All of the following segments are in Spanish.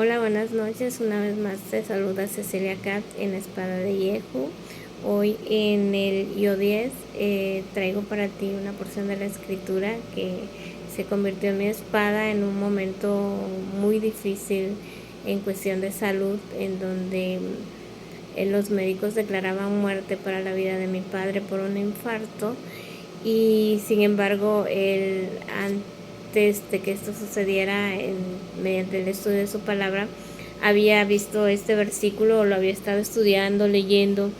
Hola, buenas noches. Una vez más te saluda Cecilia Cat en la Espada de Yehu. Hoy en el Yo 10 traigo para ti una porción de la escritura que se convirtió en mi espada en un momento muy difícil en cuestión de salud, en donde los médicos declaraban muerte para la vida de mi padre por un infarto, y sin embargo antes de que esto sucediera, mediante el estudio de su palabra, había visto este versículo, o lo había estado estudiando, leyendo,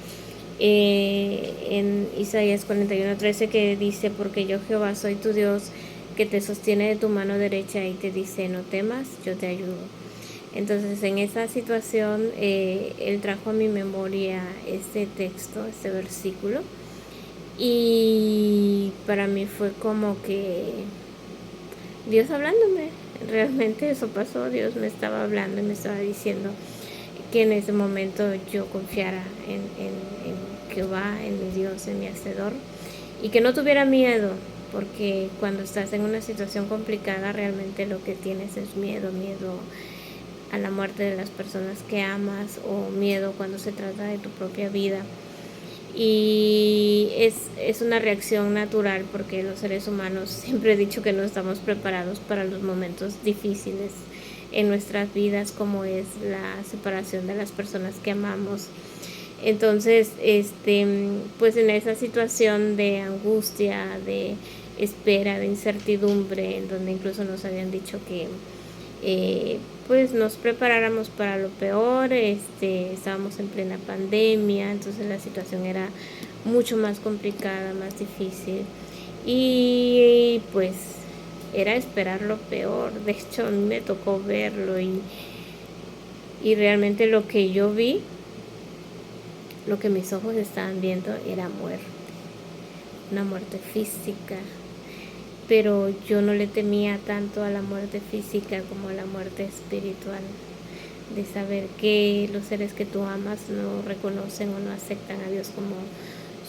en Isaías 41:13, que dice: porque yo, Jehová, soy tu Dios, que te sostiene de tu mano derecha y te dice: no temas, yo te ayudo. Entonces, en esa situación, él trajo a mi memoria este texto, este versículo, y para mí fue como que Dios hablándome. Realmente eso pasó. Dios me estaba hablando y me estaba diciendo que en ese momento yo confiara en Jehová, en mi Dios, en mi Hacedor, y que no tuviera miedo, porque cuando estás en una situación complicada, realmente lo que tienes es miedo a la muerte de las personas que amas, o miedo cuando se trata de tu propia vida. Y es una reacción natural, porque los seres humanos, siempre he dicho que no estamos preparados para los momentos difíciles en nuestras vidas, como es la separación de las personas que amamos. Entonces, pues en esa situación de angustia, de espera, de incertidumbre, en donde incluso nos habían dicho que pues nos preparáramos para lo peor. Estábamos en plena pandemia, entonces la situación era mucho más complicada, más difícil, y pues era esperar lo peor. De hecho, a mí me tocó verlo, y realmente lo que yo vi, lo que mis ojos estaban viendo, era muerte, una muerte física. Pero yo no le temía tanto a la muerte física como a la muerte espiritual, de saber que los seres que tú amas no reconocen o no aceptan a Dios como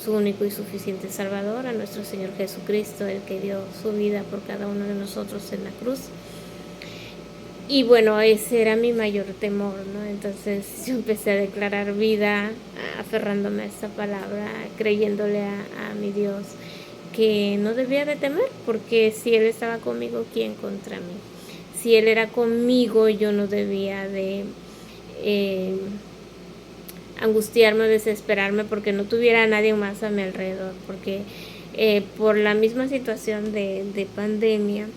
su único y suficiente Salvador, a nuestro Señor Jesucristo, el que dio su vida por cada uno de nosotros en la cruz. Y bueno, ese era mi mayor temor, ¿no? Entonces yo empecé a declarar vida, aferrándome a esta palabra, creyéndole a mi Dios, que no debía de temer, porque si Él estaba conmigo, ¿quién contra mí? Si Él era conmigo, yo no debía de eh, angustiarme o desesperarme porque no tuviera a nadie más a mi alrededor, porque por la misma situación de pandemia,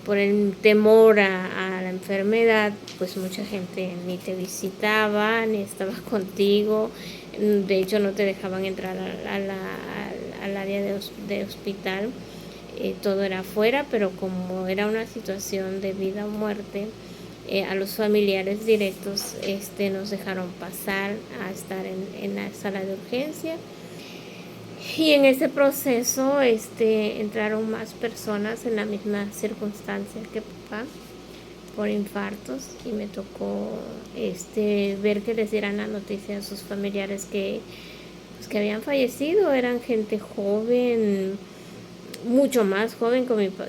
por el temor a la enfermedad, pues mucha gente ni te visitaba, ni estaba contigo. De hecho, no te dejaban entrar al área de hospital. Todo era afuera, pero como era una situación de vida o muerte, a los familiares directos nos dejaron pasar a estar en la sala de urgencia. Y en ese proceso entraron más personas en la misma circunstancia que papá, por infartos, y me tocó ver que les dieran la noticia a sus familiares que, pues, que habían fallecido. Eran gente joven, mucho más joven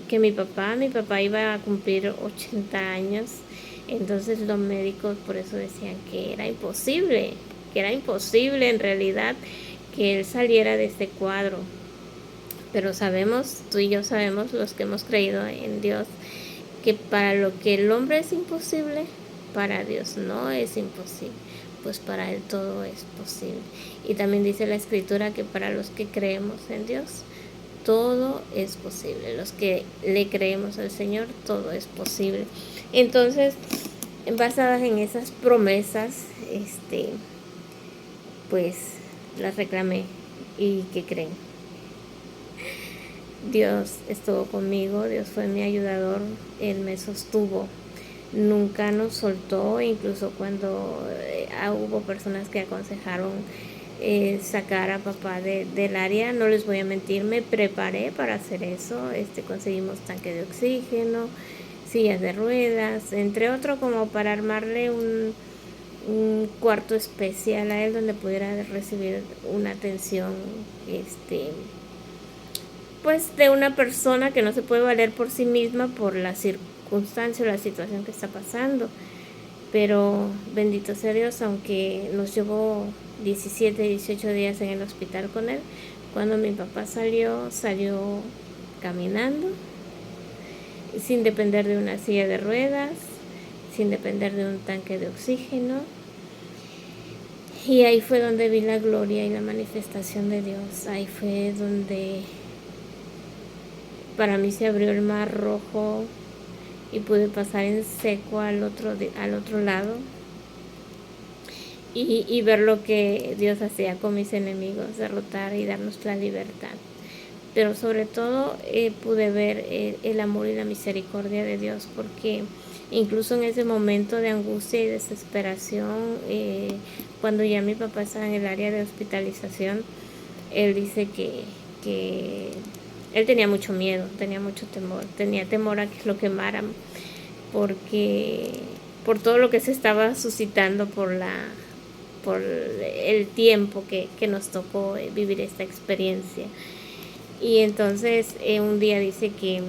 que mi papá. Mi papá iba a cumplir 80 años. Entonces los médicos por eso decían que era imposible en realidad que él saliera de este cuadro. Pero sabemos, tú y yo sabemos, los que hemos creído en Dios, que para lo que el hombre es imposible, para Dios no es imposible, pues para Él todo es posible. Y también dice la Escritura que para los que creemos en Dios, todo es posible. Los que le creemos al Señor, todo es posible. Entonces, basadas en esas promesas, pues las reclamé. ¿Y qué creen? Dios estuvo conmigo, Dios fue mi ayudador, Él me sostuvo, nunca nos soltó. Incluso cuando hubo personas que aconsejaron sacar a papá del área, no les voy a mentir, me preparé para hacer eso. Conseguimos tanque de oxígeno, sillas de ruedas, entre otros, como para armarle un cuarto especial a él, donde pudiera recibir una atención pues de una persona que no se puede valer por sí misma por la circunstancia o la situación que está pasando. Pero bendito sea Dios, aunque nos llevó 17, 18 días en el hospital con él, cuando mi papá salió caminando, sin depender de una silla de ruedas, sin depender de un tanque de oxígeno. Y ahí fue donde vi la gloria y la manifestación de Dios. Ahí fue donde para mí se abrió el mar Rojo y pude pasar en seco al otro lado y ver lo que Dios hacía con mis enemigos, derrotar y darnos la libertad. Pero sobre todo pude ver el amor y la misericordia de Dios, porque incluso en ese momento de angustia y desesperación, cuando ya mi papá estaba en el área de hospitalización, él dice que él tenía mucho miedo, tenía mucho temor, tenía temor a que lo quemaran, porque por todo lo que se estaba suscitando por el tiempo que nos tocó vivir esta experiencia. Y entonces un día dice que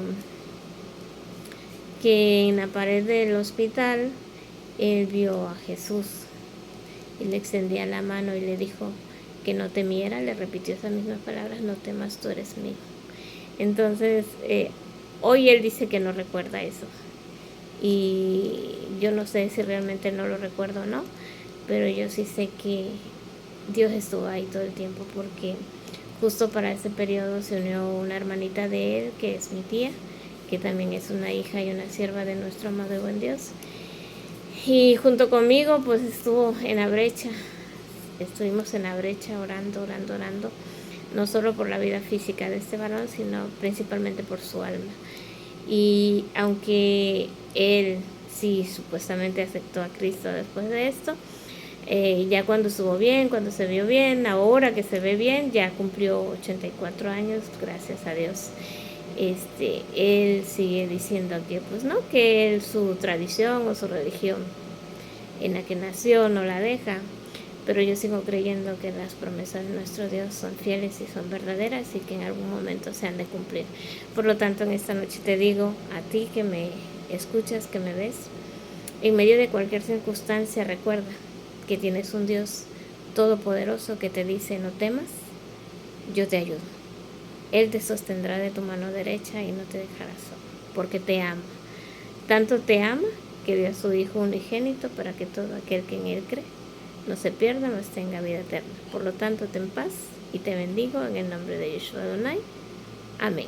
en la pared del hospital él vio a Jesús y le extendía la mano y le dijo que no temiera, le repitió esas mismas palabras: no temas, tú eres mío. Entonces hoy él dice que no recuerda eso, y yo no sé si realmente no lo recuerdo o no, pero yo sí sé que Dios estuvo ahí todo el tiempo, porque justo para ese periodo se unió una hermanita de él, que es mi tía, que también es una hija y una sierva de nuestro amado y buen Dios. Y junto conmigo pues estuvo en la brecha, estuvimos en la brecha orando, no solo por la vida física de este varón, sino principalmente por su alma. Y aunque él sí supuestamente aceptó a Cristo después de esto, ya cuando estuvo bien, cuando se vio bien, ahora que se ve bien, ya cumplió 84 años, gracias a Dios. Él sigue diciendo que pues no, que él, su tradición o su religión en la que nació no la deja, pero yo sigo creyendo que las promesas de nuestro Dios son fieles y son verdaderas, y que en algún momento se han de cumplir. Por lo tanto, en esta noche te digo a ti que me escuchas, que me ves, en medio de cualquier circunstancia, recuerda que tienes un Dios todopoderoso que te dice: no temas, yo te ayudo. Él te sostendrá de tu mano derecha y no te dejará solo, porque te ama. Tanto te ama que dio a su Hijo unigénito para que todo aquel que en Él cree no se pierda, mas tenga vida eterna. Por lo tanto, ten paz y te bendigo en el nombre de Yeshua Adonai. Amén.